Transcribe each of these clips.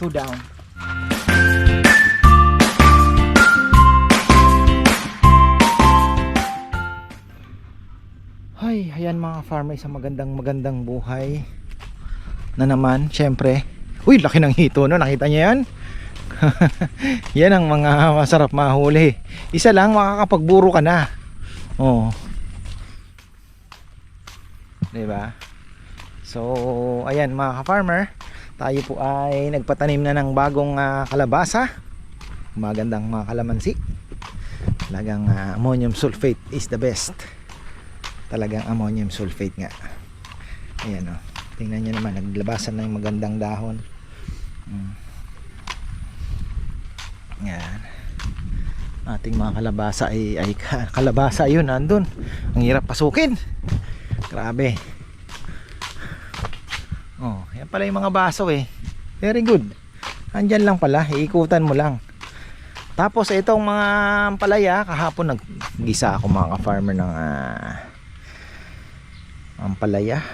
2 down. Ay, ayan mga farmer, isang magandang buhay na naman, syempre. Uy, laki ng hito, no? Nakita niyo yan? Yan ang mga masarap mahuli. Isa lang, makakapagburo ka na. Oh. Diba? So, ayan mga ka-farmer, tayo po ay nagpatanim na ng bagong kalabasa. Magandang mga kalamansi. Talagang ammonium sulfate is the best. Talagang ammonium sulfate nga. Ayan o. Tingnan nyo naman, naglabasan na yung magandang dahon. Yan. Ating mga kalabasa ay kalabasa yun, nandun. Ang hirap pasukin. Grabe. Oh, yan pala yung mga baso eh. Very good. Andyan lang pala, iikutan mo lang. Tapos itong mga ampalaya, kahapon naggisa ako mga ka-farmer ng ampalaya.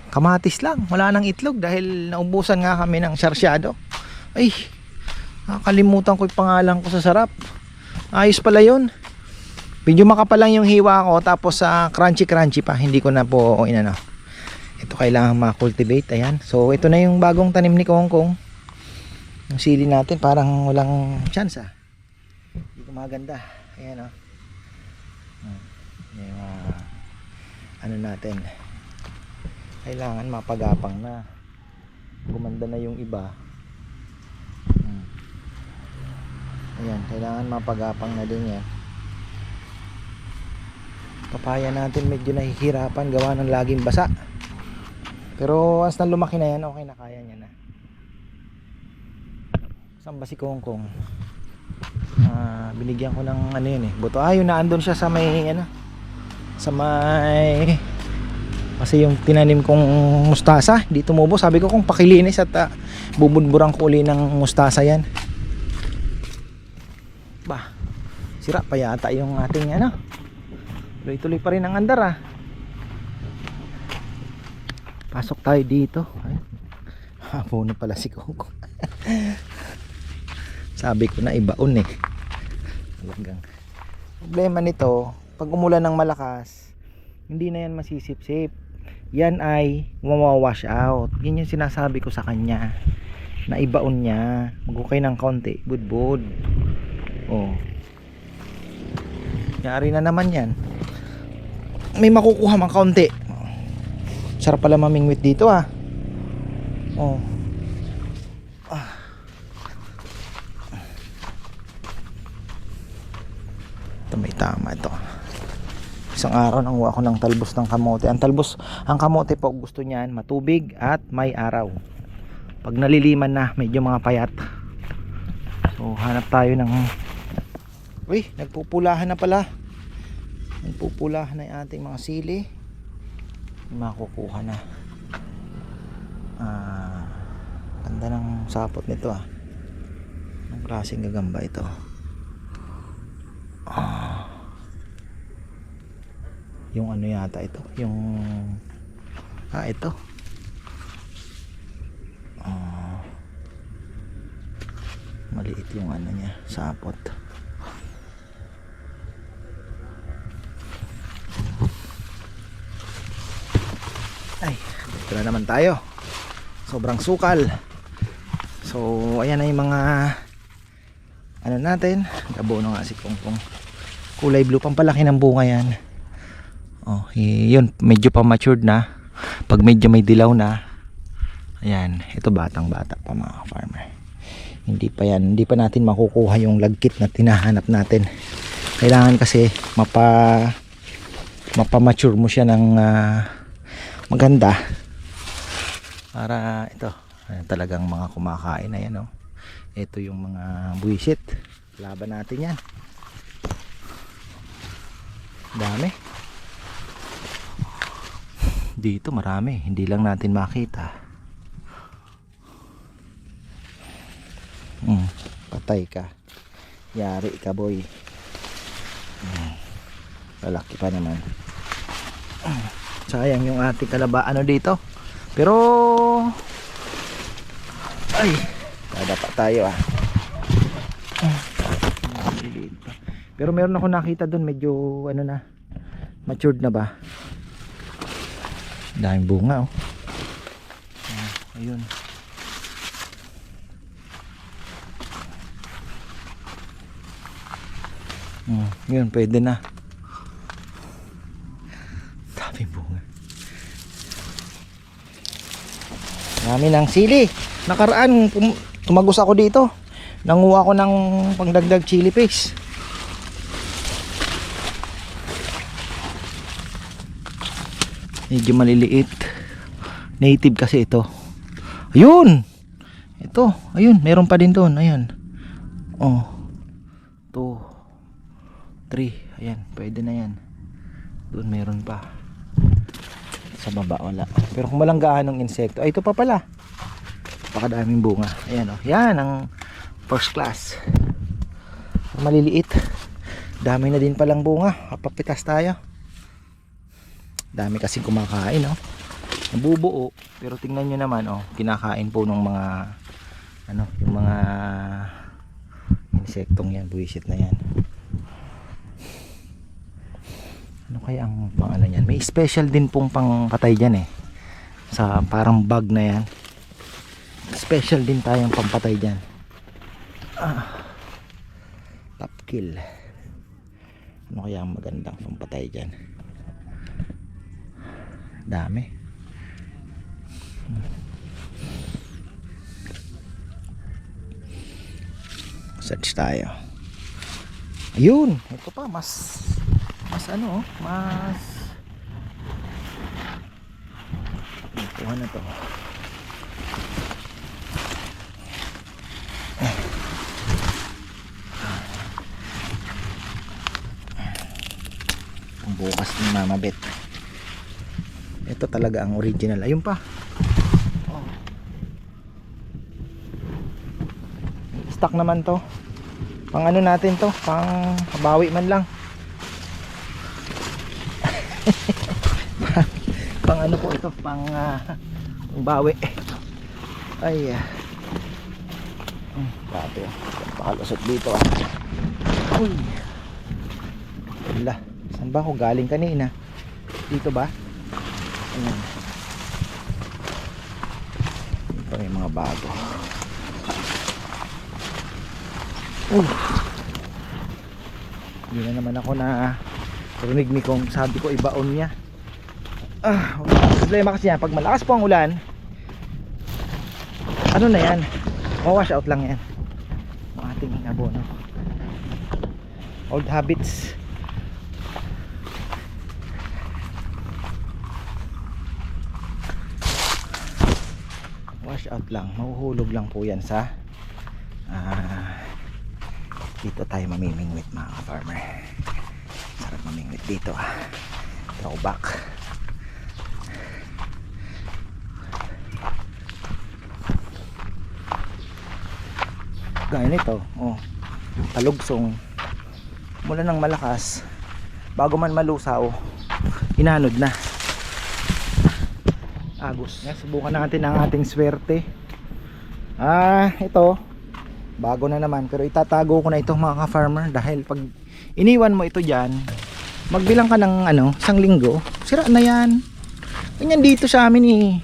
Kamatis lang, wala nang itlog dahil naubusan nga kami ng sarsyado. Ay, nakalimutan ko yung pangalan ko sa sarap. Ayos pala yun. Medyo makapal lang yung hiwa ko, tapos crunchy pa. Hindi ko na po inano. Ito kailangan ma-cultivate. Ayan. So ito na yung bagong tanim ni Kongkong. Yung sili natin parang walang chance Hindi ko maganda. Ayan o. Yung ano natin, kailangan mapagapang na. Gumanda na yung iba. Ayan, kailangan mapagapang na din yan. Papaya natin medyo nahihirapan gawa ng laging basa. Pero as na lumaki na yan, okay na, kaya niya na. Saan ba si Kongkong? Binigyan ko ng ano yun eh, buto. Yun na, andun siya sa may ano, sa may, kasi yung tinanim kong mustasa di tumubo. Sabi ko kung pakilinis at bubudburang ko uli ng mustasa yan. Bah, sira pa yata yung ating ano. Tuloy-tuloy pa rin ang andar Pasok tayo dito. Puno pala si Kongkong. Sabi ko na ibaon eh. Talagang problema nito, pag umulan ng malakas, hindi na yan masisip-sip. Yan ay mawawash out. Yan yung sinasabi ko sa kanya, na ibaon niya. Mag-ukay ng kaunti, budbud. Oh, yari na naman yan. May makukuha mang kaunti. Sarap pala mamingwit dito Oh. Ito may tama ito. Isang araw nanguha ako ng talbos ng kamote. Ang kamote po gusto niyan matubig at may araw. Pag naliliman na, medyo mga payat. So hanap tayo ng, uy, nagpupulahan na pala. Nagpupulahan na yung ating mga sili. Makukuha na. Ganda ng sapot nito Anong klaseng gagamba ito? Yung ano yata ito, yung ito maliit yung ano niya, sapot. Ay, dito na naman tayo. Sobrang sukal. So ayan na yung mga ano natin. Gabono nga si Kongkong. Kulay blue, pampalaki ng bunga yan. Oh, yun, medyo pa matured na. Pag medyo may dilaw na, ayan, ito batang bata pa mga farmer. Hindi pa natin makukuha yung lagkit na tinahanap natin. Kailangan kasi mapa-mature mo siya ng maganda para ito, talagang mga kumakain na yan ito yung mga buwisit. Laban natin yan. Dami dito, marami, hindi lang natin makita. Patay ka, yari ka boy. Lalaki pa naman. Sayang yung ating dito, pero ay, Dadapa tayo Maliliit pa. Pero meron ako nakita doon medyo ano na, matured na ba. Daming bunga ayun. Yun pwede na. Daming bunga. Dami ng sili. Nakaraan tumagos ako dito. Nanguha ako ng pangdagdag chili paste. Medyo maliliit. Native kasi ito. Ayun. Ito, ayun, meron pa din doon. Ayan. 2 3. Ayan, pwede na yan. Doon meron pa. Sa baba wala. Pero kung walang gaanong insekto, ay ito pa pala. Napakadaming bunga. Ayan yan ang first class. Maliliit. Dami na din palang bunga. Papitas tayo. Dami kasing kumakain nabubuo. Pero tingnan nyo naman kinakain po ng mga yung mga insektong yan. Buwisit na yan. Ano kaya ang pangalan yan? May special din pong pangpatay dyan sa parang bug na yan. Special din tayong pampatay dyan. Top kill. Ano kaya ang magandang pampatay dyan? Dami. Search tayo. Ayun, ito pa mas kuha na to. Ang bukas ni Mama Bet. Ito talaga ang original. Ayun pa. Stock naman to. Pang ano natin to? Pang kabawi man lang. Pang ano po ito? Pang bawi. Ay. Grabe. Pakalusot dito Uy. Wala. Saan ba ako galing kanina? Dito ba? Ayan. Ito may mga bago. Hindi na naman ako na rinig ni kong sabi ko ibaon niya. Problema kasi yan pag malakas po ang ulan, ano na yan, wash out lang yan ang ating abono. Old habits. Wash out lang, mahuhulog lang po yan sa dito tayo mamimingwit mga farmer. Sarap mamingwit dito throwback. Gaya nito talugsong mula ng malakas bago man malusaw inanod na agos. Subukan natin ang ating swerte. Ito bago na naman pero itatago ko na ito mga ka-farmer dahil pag iniwan mo ito dyan magbilang ka ng isang linggo sira na yan. Ganyan dito sa amin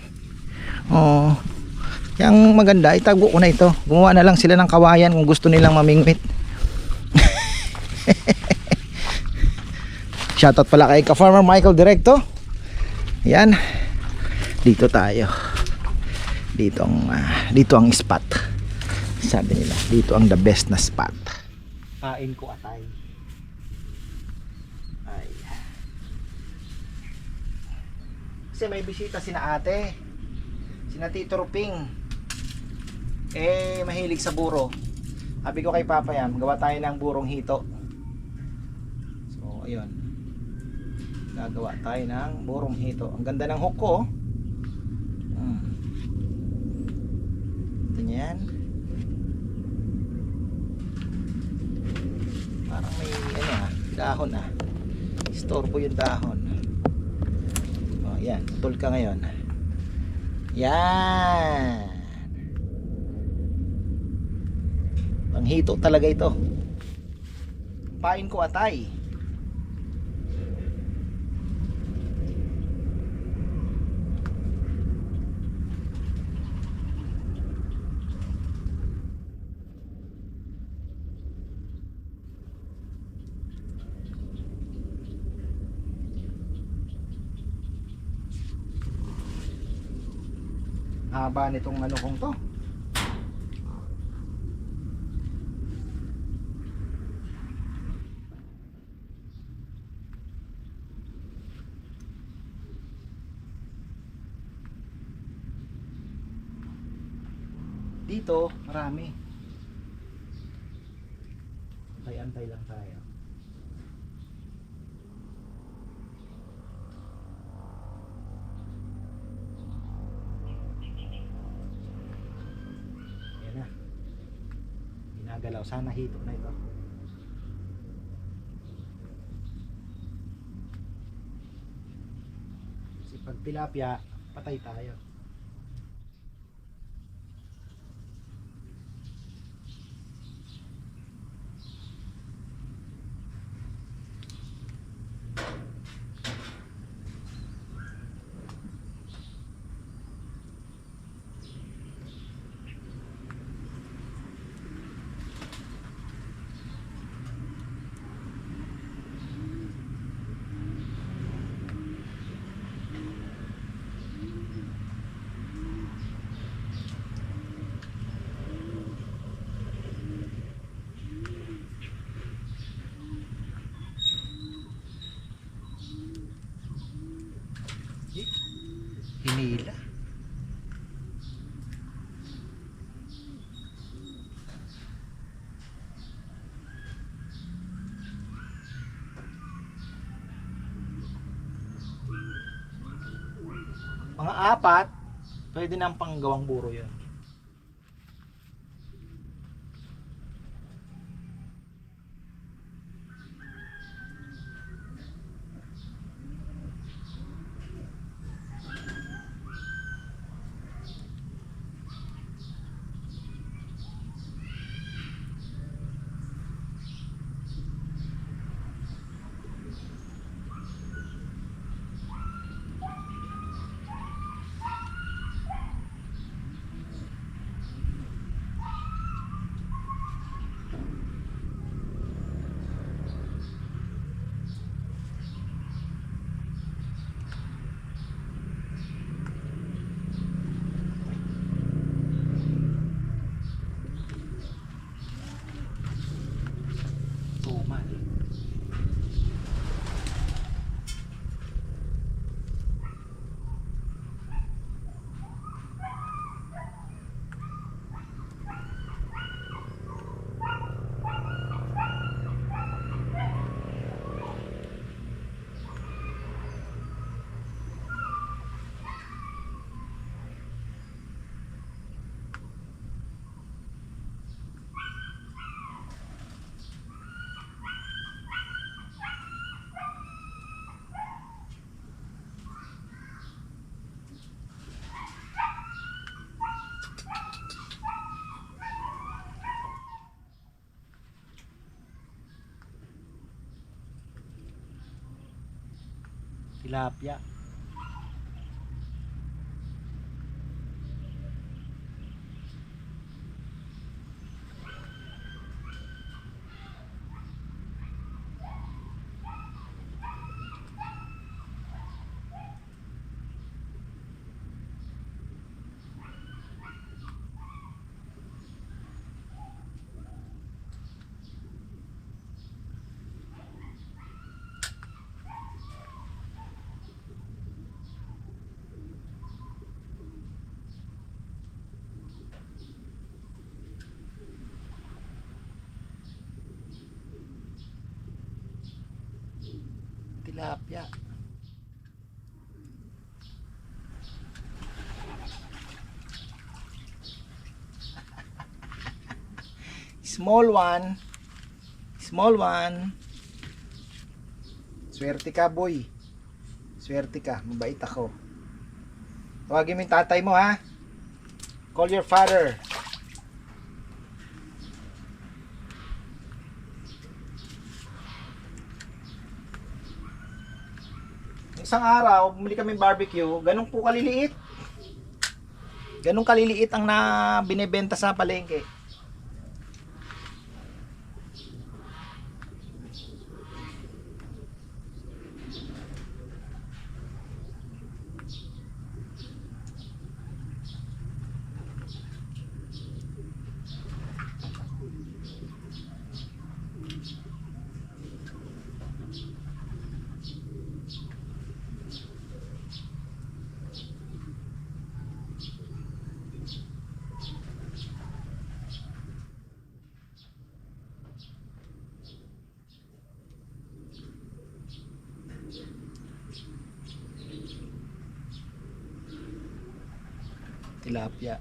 yung maganda itago ko na ito. Gumawa na lang sila ng kawayan kung gusto nilang mamingwit. Shoutout pala kay ka-farmer Michael Directo. Yan. Dito tayo. Dito ang spot. Sabi nila, dito ang the best na spot. Kain ko atay. Ay. Kasi may bisita sina ate. Sina Tito Ruping. Mahilig sa buro. Sabi ko kay Papa yan, gawa tayo ng burong hito. So, ayun. Gagawa tayo ng burong hito. Ang ganda ng hook ko. Ito yan. Parang may dahon Istorbo yung dahon. Yan, putol ka ngayon. Yan. Panghito talaga ito. Pain ko atay. Haba nitong ano kong to. Dito, marami. Antay-antay lang tayo. Ayan na. Ginagalaw. Sana hito na ito. Kasi pag tilapia, patay tayo. Hinila. Mga apat, pwede nang panggawang buro yun. Tumal. Tilapia. Tilapia. Small one. Small one. Swerte ka, boy. Swerte ka. Mabait ako. Tawagin mo yung tatay mo, ha? Call your father. isang araw, bumili kami barbecue, ganun po kaliliit. Ganun kaliliit ang na binebenta sa palengke. Tilapia.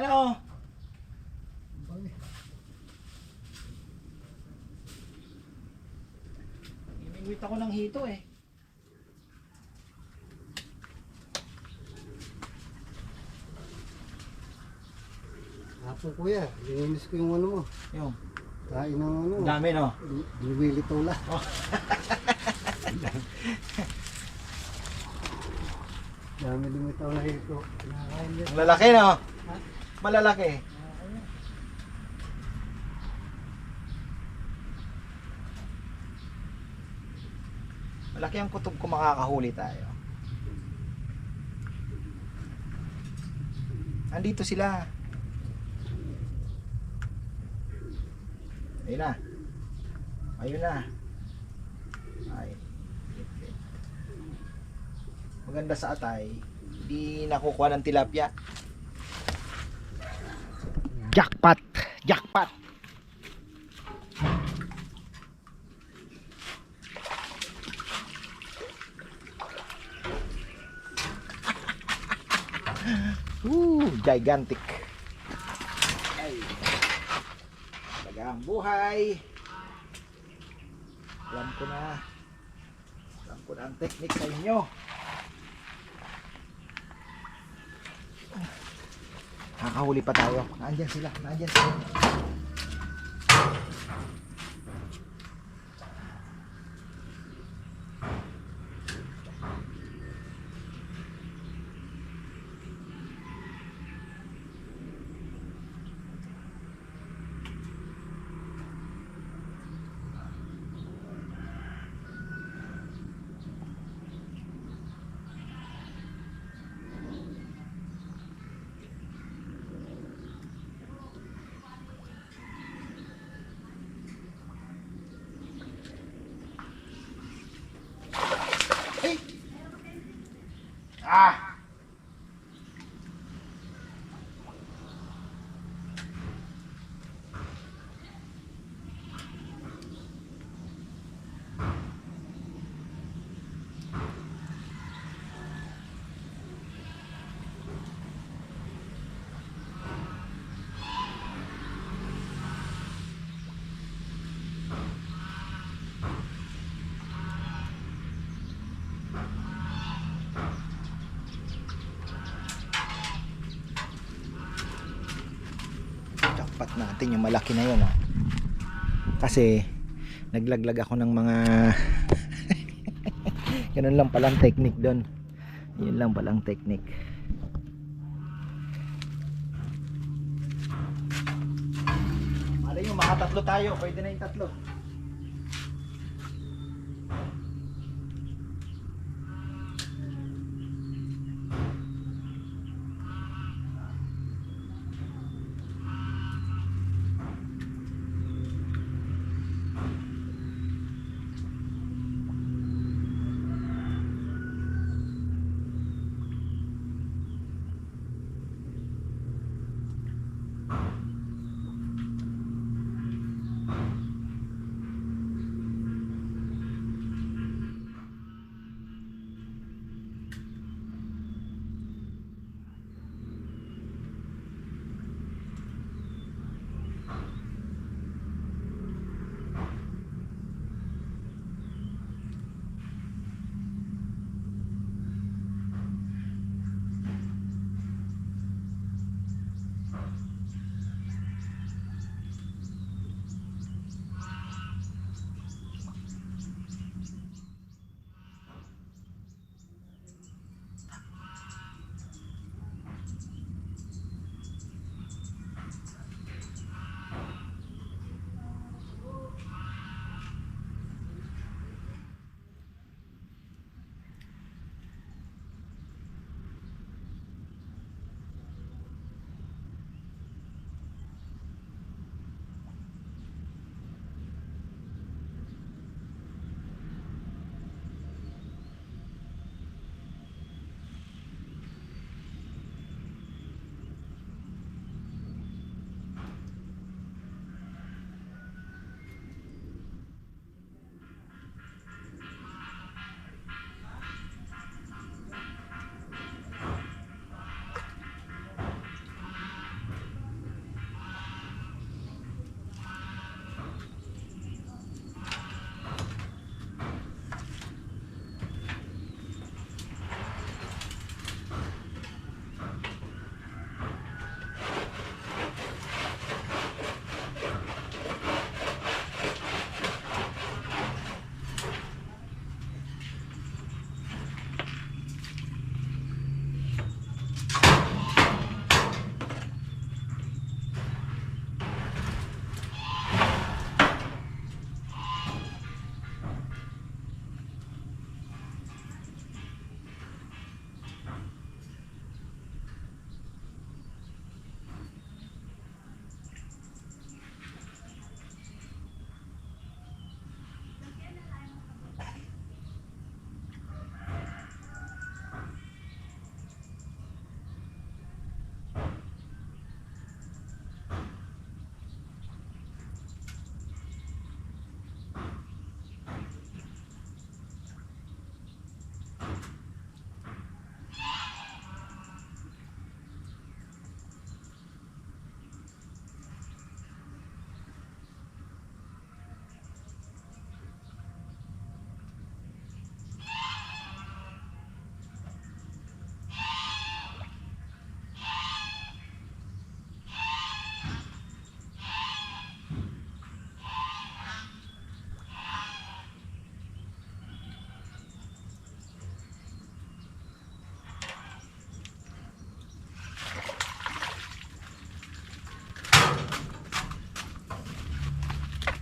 Ano? Imingwit ako ng hito eh. Hapon kuya, lininis ko yung ano mo. Yung Kain ng ano. dami no. Diwili tula. Oh. Dami lumitaw na ito. Kinakain din. Ang lalaki no. Malalaki. Malaki ang kutob kung makakahuli tayo. Andito sila. Ayun na. Ayun na. Ay. Maganda sa atay. Hindi nakukuha ng tilapia. Jackpot! Jackpot! Gigantic. Ay. Talagang buhay. Alam ko na. Alam ko na ang technique sa inyo. Nakahuli pa tayo. Nandiyan sila. Nandiyan sila. Ah! Jackpot natin yung malaki na yun, oh. Kasi naglaglag ako ng mga ganun lang palang technique doon. Yun lang palang technique. Malay nyo, makatatlo tayo. Pwede na yung tatlo.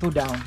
go down.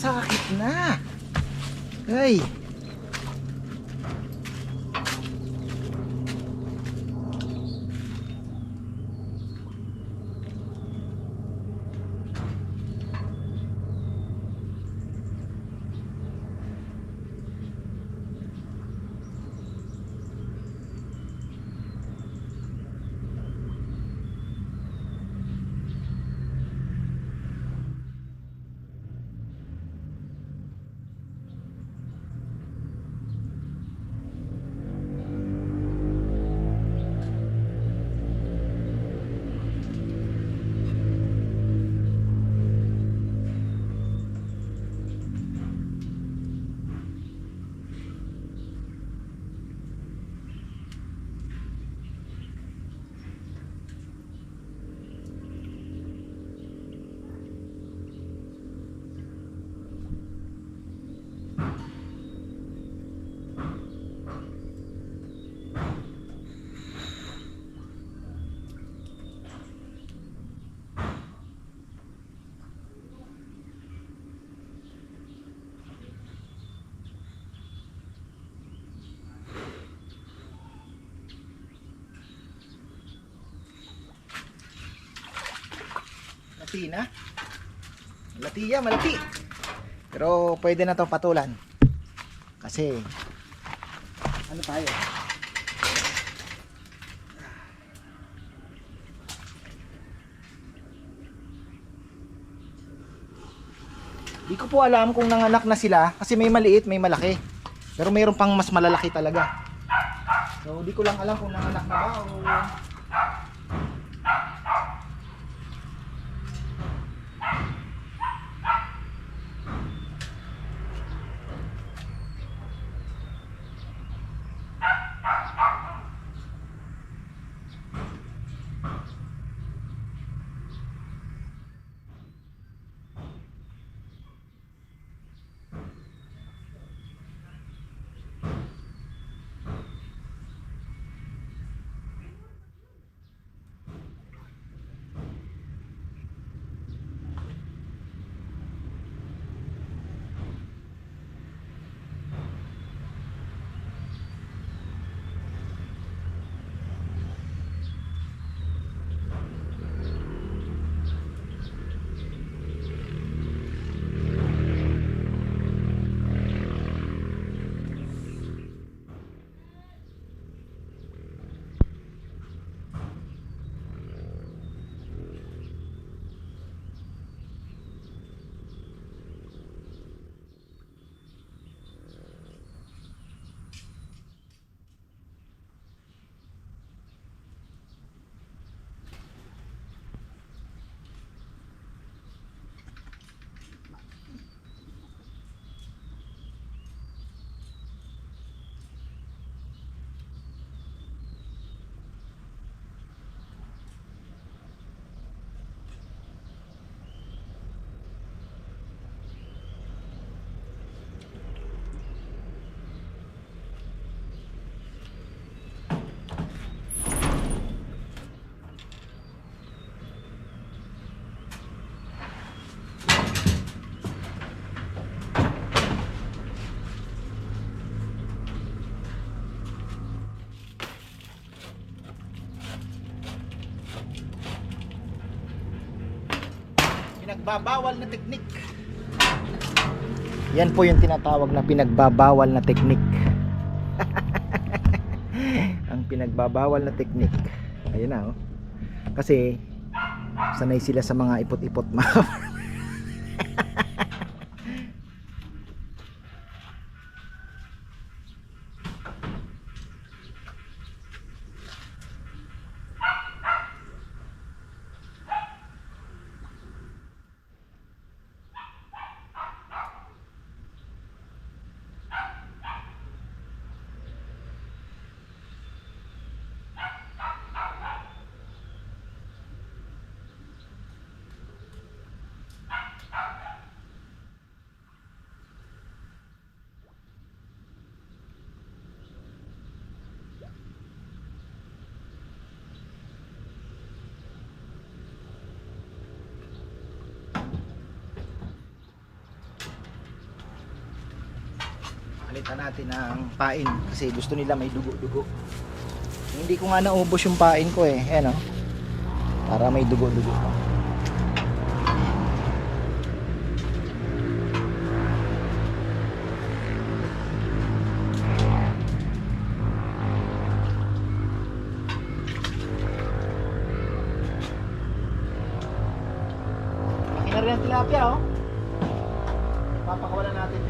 Sakit na. Ay. Malati na. Malati yan, malati. Pero pwede na to patulan. Kasi ano tayo? Di ko po alam kung nanganak na sila kasi may maliit, may malaki. Pero mayroon pang mas malalaki talaga. So di ko lang alam kung nanganak na ba o Pinagbabawal na teknik. Yan po yung tinatawag na pinagbabawal na teknik. Ang pinagbabawal na teknik. Ayun na, oh. Kasi sanay sila sa mga ipot-ipot mga palitan natin ng pain kasi gusto nila may dugo-dugo. Hindi ko nga naubos yung pain ko eh. Ayan, oh. Para may dugo-dugo pa. Laki na rin ang tilapia, oh. Papakawalan natin.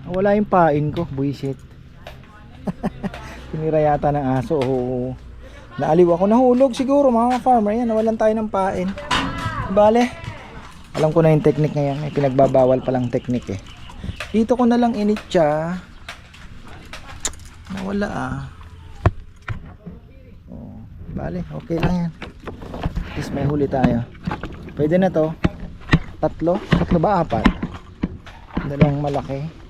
Wala yung pain ko, buisit. Tinira yata ng aso o naaliw ako, nahulog siguro mga farmer. Ayan, nawalan tayo ng pain. Bale, alam ko na yung technique ngayon. May pinagbabawal palang technique eh. Dito ko na lang initya. Nawala ah. Oh, bale, okay lang yan. At least may huli tayo. Pwede na to. Tatlo? Tatlo ba? Apat? Dalawang malaki.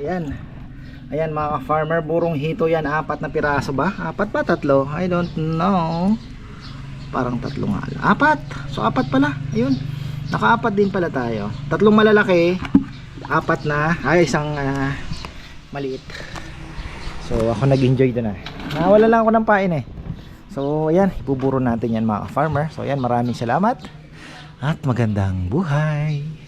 Ayan. Ayan mga farmer, burong hito yan. Apat na piraso ba? Apat ba? Tatlo? I don't know. Parang tatlo nga. Apat. So apat pala. Ayun. Nakaapat din pala tayo. Tatlong malalaki. Apat na. Ay, isang maliit. So ako nag-enjoy doon nawala lang ako ng pain So ayan, ibuburo natin yan mga farmer. So ayan, maraming salamat at magandang buhay.